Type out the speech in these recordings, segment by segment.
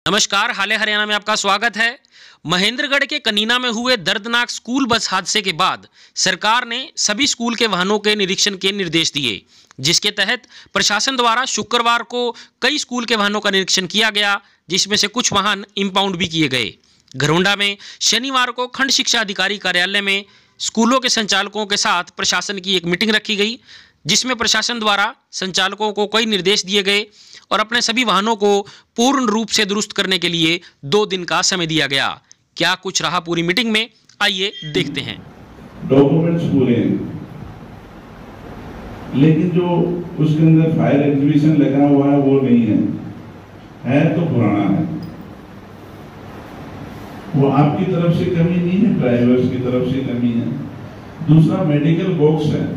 नमस्कार, हाल हरियाणा में आपका स्वागत है। महेंद्रगढ़ के कनीना में हुए दर्दनाक स्कूल बस हादसे के बाद सरकार ने सभी स्कूल के वाहनों के निरीक्षण के निर्देश दिए, जिसके तहत प्रशासन द्वारा शुक्रवार को कई स्कूल के वाहनों का निरीक्षण किया गया, जिसमें से कुछ वाहन इंपाउंड भी किए गए। घरोंडा में शनिवार को खंड शिक्षा अधिकारी कार्यालय में स्कूलों के संचालकों के साथ प्रशासन की एक मीटिंग रखी गई, जिसमें प्रशासन द्वारा संचालकों को कई निर्देश दिए गए और अपने सभी वाहनों को पूर्ण रूप से दुरुस्त करने के लिए 2 दिन का समय दिया गया। क्या कुछ रहा पूरी मीटिंग में, आइए देखते हैं। डॉक्यूमेंट्स पूरे हैं, लेकिन जो उसके अंदर फायर एग्जीबिशन लगा हुआ है वो नहीं है तो पुराना है। वो आपकी तरफ से कमी नहीं है, ड्राइवर्स की तरफ से कमी है। दूसरा मेडिकल बॉक्स है।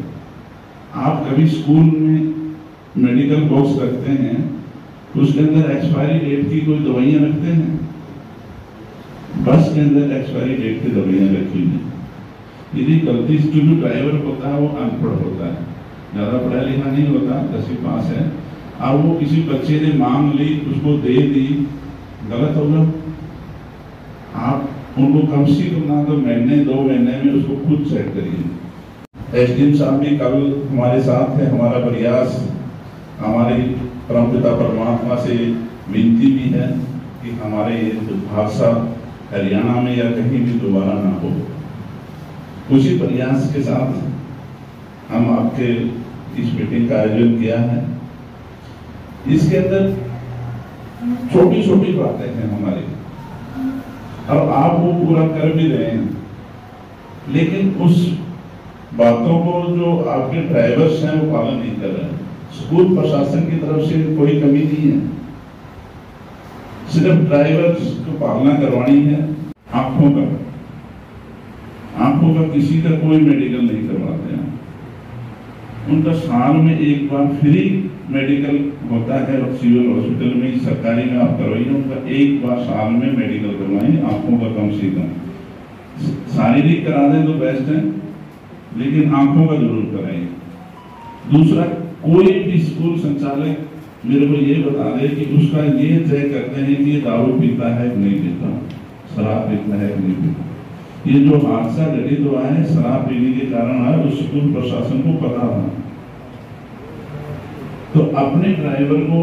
आप कभी स्कूल में मेडिकल बॉक्स रखते हैं, उसके अंदर एक्सपायरी डेट की कोई दवाइयां रखते हैं? बस के अंदर एक्सपायरी डेट की दवाइयां रखी हैं। यदि गलती से जो ड्राइवर होता है वो अनपढ़ होता है, ज्यादा पढ़ा लिखा नहीं होता, 10वीं पास है, अब वो किसी बच्चे ने मांग ली, उसको दे दी, गलत होगा। आप उनको कम से कम ना तो महीने 2 महीने में उसको खुद चेक करिए। एसडीएम साहब भी कल हमारे साथ है। हमारा प्रयास, हमारी परमपिता परमात्मा से विनती भी है कि हमारे ये हादसा हरियाणा में या कहीं भी दोबारा ना हो। उसी प्रयास के साथ हम आपके इस मीटिंग का आयोजन किया है। इसके अंदर छोटी छोटी बातें हैं हमारी, और आप वो पूरा कर भी रहे हैं, लेकिन उस बातों को जो आपके ड्राइवर्स हैं वो पालन नहीं कर रहे हैं। स्कूल प्रशासन की तरफ से कोई कमी नहीं है, सिर्फ ड्राइवर्स को पालना करवानी है। आंखों का किसी का कोई मेडिकल नहीं करवाते हैं। उनका साल में एक बार फ्री मेडिकल होता है, सिविल हॉस्पिटल में, सरकारी में आप करवाइए। उनका एक बार साल में मेडिकल करवाएं, आंखों का कम से कम। शारीरिक करा दें तो बेस्ट है, लेकिन आंखों का जरूर कराइए। दूसरा, कोई भी स्कूल संचालक मेरे को ये बता दे कि उसका ये तय करते हैं कि ये दारू पीता है कि नहीं पीता, शराब पीता है कि नहीं पीता। ये जो हादसा घटित हुआ है शराब पीने के कारण है, उस स्कूल प्रशासन को पता था। तो अपने ड्राइवर को,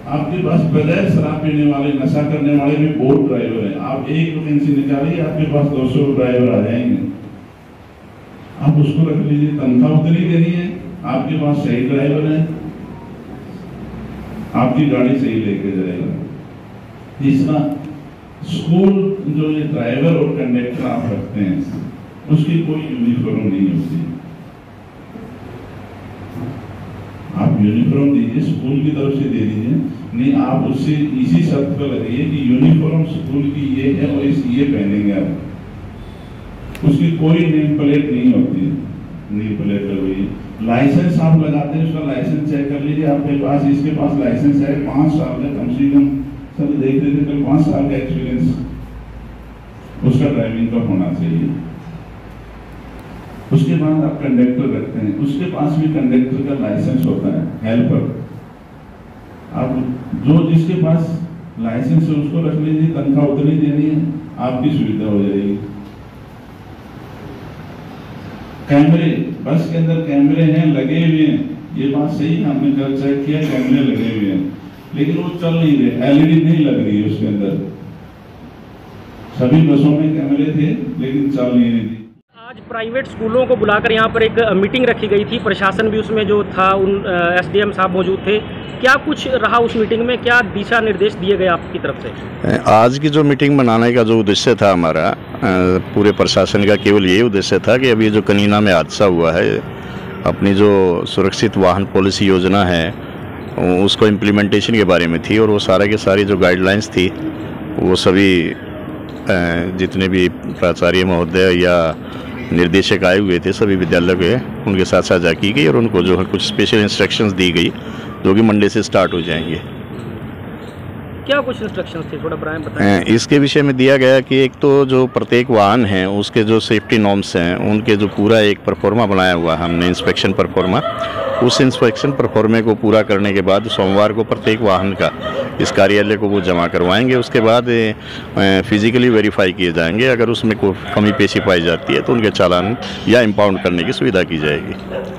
आपके पास बगैर शराब पीने वाले, नशा करने वाले भी बहुत ड्राइवर हैं। आप एक वैकेंसी निकालिए, आपके पास 200 ड्राइवर आ जाएंगे। आप उसको रख लीजिए, तनख्वाह उतनी देनी है, आपके पास सही ड्राइवर है, आपकी गाड़ी सही लेके जाएगा। तीसरा, स्कूल जो ये ड्राइवर और कंडक्टर आप रखते हैं, उसकी कोई यूनिफॉर्म नहीं होती। आप यूनिफॉर्म दीजिए, स्कूल की तरफ से दे दीजिए, नहीं आप उससे इसी शर्त पर लगाइए कि यूनिफॉर्म स्कूल की ये है और ये पहनेंगे आप। उसकी कोई नेम प्लेट नहीं होती, नेम प्लेट लगवाइए। लाइसेंस आप लगाते हैं, उसका लाइसेंस चेक कर लीजिए। आपके पास, इसके पास लाइसेंस है 5 साल का, कम से कम सब देख रहे थे, 5 साल का एक्सपीरियंस उसका ड्राइविंग का होना चाहिए। उसके बाद आप कंडक्टर रखते हैं, उसके पास भी कंडक्टर का लाइसेंस होता है, हेल्पर। आप जो जिसके पास लाइसेंस है उसको रख लीजिए, तनख्वाह उतनी देनी है, आपकी सुविधा हो जाएगी। कैमरे, बस के अंदर कैमरे हैं, लगे हुए हैं, ये बात सही है, हमने कल चेक किया, कैमरे लगे हुए हैं, लेकिन वो चल नहीं रहे, एलईडी नहीं लग रही है उसके अंदर। सभी बसों में कैमरे थे, लेकिन चल नहीं रही थी। आज प्राइवेट स्कूलों को बुलाकर यहाँ पर एक मीटिंग रखी गई थी, प्रशासन भी उसमें जो था, उन एसडीएम साहब मौजूद थे। क्या कुछ रहा उस मीटिंग में, क्या दिशा निर्देश दिए गए आपकी तरफ से? आज की जो मीटिंग बनाने का जो उद्देश्य था हमारा, पूरे प्रशासन का केवल यही उद्देश्य था कि अभी जो कनीना में हादसा हुआ है, अपनी जो सुरक्षित वाहन पॉलिसी योजना है उसको इम्प्लीमेंटेशन के बारे में थी। और वो सारे के सारी जो गाइडलाइंस थी वो सभी जितने भी प्राचार्य महोदय या निर्देशक आए हुए थे सभी विद्यालयों के, उनके साथ साझा की गई और उनको जो है कुछ स्पेशल इंस्ट्रक्शंस दी गई, जो कि मंडे से स्टार्ट हो जाएंगे। क्या कुछ इंस्ट्रक्शंस थे, थोड़ा बताएं। इसके विषय में दिया गया कि एक तो जो प्रत्येक वाहन है उसके जो सेफ्टी नॉर्म्स हैं उनके जो पूरा एक परफॉर्मा बनाया हुआ हमने इंस्पेक्शन परफॉर्मा, उस इंस्पेक्शन परफॉर्मे को पूरा करने के बाद सोमवार को प्रत्येक वाहन का इस कार्यालय को वो जमा करवाएंगे। उसके बाद फिजिकली वेरीफाई किए जाएंगे, अगर उसमें कोई कमी पेशी पाई जाती है तो उनके चालान या इम्पाउंड करने की सुविधा की जाएगी।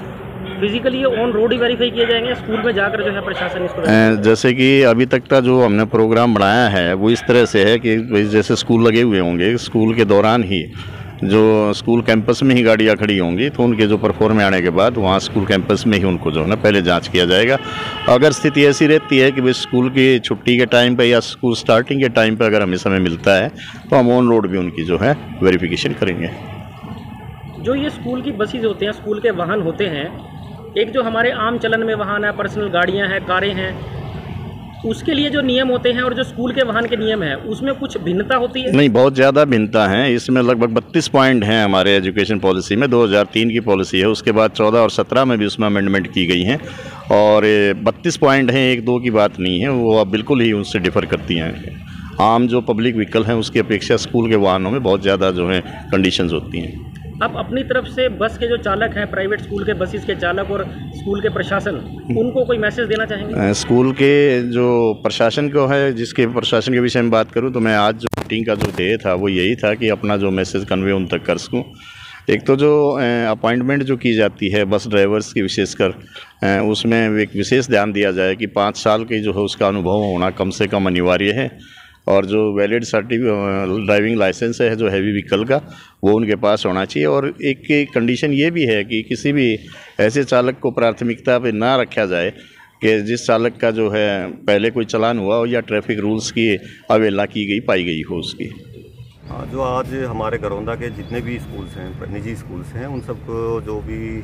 फिजिकली ये ऑन रोड ही वेरीफाई किए जाएंगे, स्कूल में जाकर जो है प्रशासन इसको जैसे कि अभी तक का जो हमने प्रोग्राम बनाया है वो इस तरह से है कि जैसे स्कूल लगे हुए होंगे, स्कूल के दौरान ही जो स्कूल कैंपस में ही गाड़ियाँ खड़ी होंगी तो उनके जो परफॉर्म आने के बाद वहाँ स्कूल कैंपस में ही उनको जो है ना पहले जांच किया जाएगा। अगर स्थिति ऐसी रहती है कि भाई स्कूल की छुट्टी के टाइम पे या स्कूल स्टार्टिंग के टाइम पे अगर हमें समय मिलता है तो हम ऑन रोड भी उनकी जो है वेरिफिकेशन करेंगे। जो ये स्कूल की बसेज होते हैं, स्कूल के वाहन होते हैं, एक जो हमारे आम चलन में वाहन है, पर्सनल गाड़ियाँ हैं, कारें हैं, उसके लिए जो नियम होते हैं और जो स्कूल के वाहन के नियम है उसमें कुछ भिन्नता होती है? नहीं, बहुत ज़्यादा भिन्नता है। इसमें लगभग 32 पॉइंट हैं हमारे एजुकेशन पॉलिसी में। 2003 की पॉलिसी है, उसके बाद 14 और 17 में भी उसमें अमेंडमेंट की गई हैं और 32 पॉइंट हैं, एक दो की बात नहीं है, वो अब बिल्कुल ही उनसे डिफ़र करती हैं। आम जो पब्लिक व्हीकल हैं उसकी अपेक्षा स्कूल के वाहनों में बहुत ज़्यादा जो है कंडीशंस होती हैं। अब अपनी तरफ से बस के जो चालक हैं, प्राइवेट स्कूल के बसेस के चालक और स्कूल के प्रशासन, उनको कोई मैसेज देना चाहेंगे? स्कूल के जो प्रशासन को है, जिसके प्रशासन के विषय में बात करूं तो मैं आज जो मीटिंग का जो ध्येय था वो यही था कि अपना जो मैसेज कन्वे उन तक कर सकूँ। एक तो जो अपॉइंटमेंट जो की जाती है बस ड्राइवर्स की विशेषकर, उसमें एक विशेष ध्यान दिया जाए कि 5 साल की जो है उसका अनुभव होना कम से कम अनिवार्य है और जो वैलिड ड्राइविंग लाइसेंस है जो हैवी व्हीकल का वो उनके पास होना चाहिए। और एक कंडीशन ये भी है कि किसी भी ऐसे चालक को प्राथमिकता पे ना रखा जाए कि जिस चालक का जो है पहले कोई चालान हुआ हो या ट्रैफिक रूल्स की अवहेलना की गई पाई गई हो उसकी। जो आज हमारे घरौंदा के जितने भी स्कूल्स हैं, निजी स्कूल्स हैं, उन सबको जो भी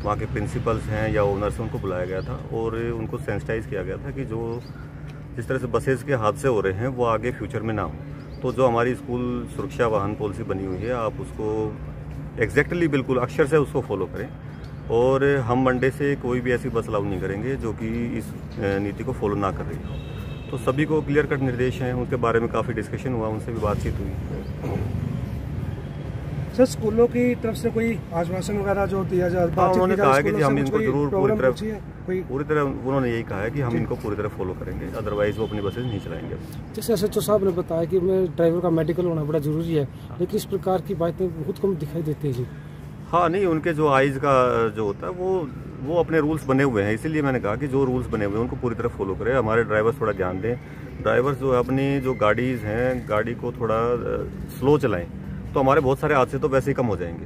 वहाँ के प्रिंसिपल्स हैं या ओनर्स हैं उनको बुलाया गया था और उनको सेंसिटाइज़ किया गया था कि जो जिस तरह से बसेस के हादसे हो रहे हैं वो आगे फ्यूचर में ना हो। तो जो हमारी स्कूल सुरक्षा वाहन पॉलिसी बनी हुई है, आप उसको एग्जैक्टली बिल्कुल अक्षर से उसको फॉलो करें और हम मंडे से कोई भी ऐसी बस अलाउ नहीं करेंगे जो कि इस नीति को फॉलो ना कर रही हो। तो सभी को क्लियर कट निर्देश हैं, उनके बारे में काफ़ी डिस्कशन हुआ, उनसे भी बातचीत हुई। सर, स्कूलों की तरफ से कोई आश्वासन वगैरह जो दिया जाए? उन्होंने कहा है कि हम इनको जरूर पूरी तरह उन्होंने यही कहा है कि हम इनको पूरी तरह फॉलो करेंगे, अदरवाइज वो अपनी बसेज नहीं चलाएंगे। जैसे SHO साहब ने बताया कि ड्राइवर का मेडिकल होना बड़ा जरूरी है, लेकिन इस प्रकार की बातें बहुत कम दिखाई देती है जी। हाँ, नहीं, उनके जो आइज का जो होता है वो अपने रूल्स बने हुए हैं, इसीलिए मैंने कहा कि जो रूल्स बने हुए हैं उनको पूरी तरह फॉलो करें। हमारे ड्राइवर्स थोड़ा ध्यान दें, ड्राइवर्स जो अपनी जो गाड़ीज़ हैं गाड़ी को थोड़ा स्लो चलाएं तो हमारे बहुत सारे हादसे तो वैसे ही कम हो जाएंगे।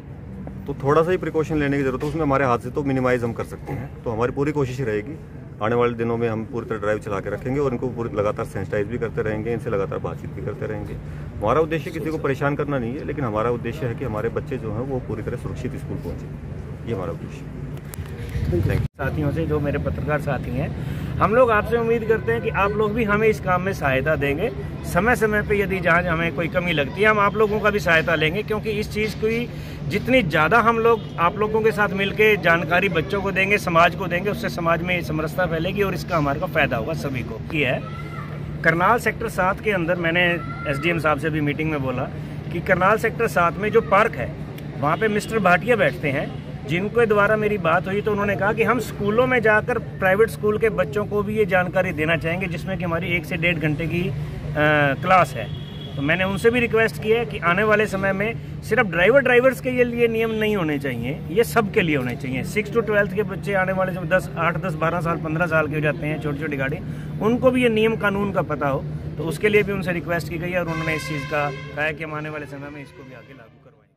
तो थोड़ा सा ही प्रिकॉशन लेने की जरूरत है, उसमें हमारे हादसे तो मिनिमाइज हम कर सकते हैं। तो हमारी पूरी कोशिश रहेगी, आने वाले दिनों में हम पूरी तरह ड्राइव चला के रखेंगे और इनको पूरी लगातार सेंसिटाइज भी करते रहेंगे, इनसे लगातार बातचीत भी करते रहेंगे। हमारा उद्देश्य किसी को परेशान करना नहीं है, लेकिन हमारा उद्देश्य है कि हमारे बच्चे जो हैं वो पूरी तरह सुरक्षित स्कूल पहुँचे, ये हमारा उद्देश्य है। साथियों से, जो मेरे पत्रकार साथी हैं, हम लोग आपसे उम्मीद करते हैं कि आप लोग भी हमें इस काम में सहायता देंगे। समय समय पे यदि जहाँ हमें कोई कमी लगती है हम आप लोगों का भी सहायता लेंगे, क्योंकि इस चीज़ की जितनी ज़्यादा हम लोग आप लोगों के साथ मिलके जानकारी बच्चों को देंगे, समाज को देंगे, उससे समाज में समरसता फैलेगी और इसका हमारे को फ़ायदा होगा सभी को। की है करनाल सेक्टर 7 के अंदर, मैंने SDM साहब से भी मीटिंग में बोला कि करनाल सेक्टर 7 में जो पार्क है वहाँ पे मिस्टर भाटिया बैठते हैं, जिनके द्वारा मेरी बात हुई तो उन्होंने कहा कि हम स्कूलों में जाकर प्राइवेट स्कूल के बच्चों को भी ये जानकारी देना चाहेंगे, जिसमें कि हमारी 1 से 1.5 घंटे की क्लास है। तो मैंने उनसे भी रिक्वेस्ट की है कि आने वाले समय में सिर्फ ड्राइवर्स के लिए नियम नहीं होने चाहिए, ये सब के लिए होने चाहिए। 6 to 12 के बच्चे आने वाले जब 8, 10, 12 साल 15 साल के हो जाते हैं, छोटी छोटी गाड़ी, उनको भी ये नियम कानून का पता हो। तो उसके लिए भी उनसे रिक्वेस्ट की गई है और उन्होंने इस चीज़ का कहा है कि हम आने वाले समय में इसको भी आगे लागू करवाएंगे।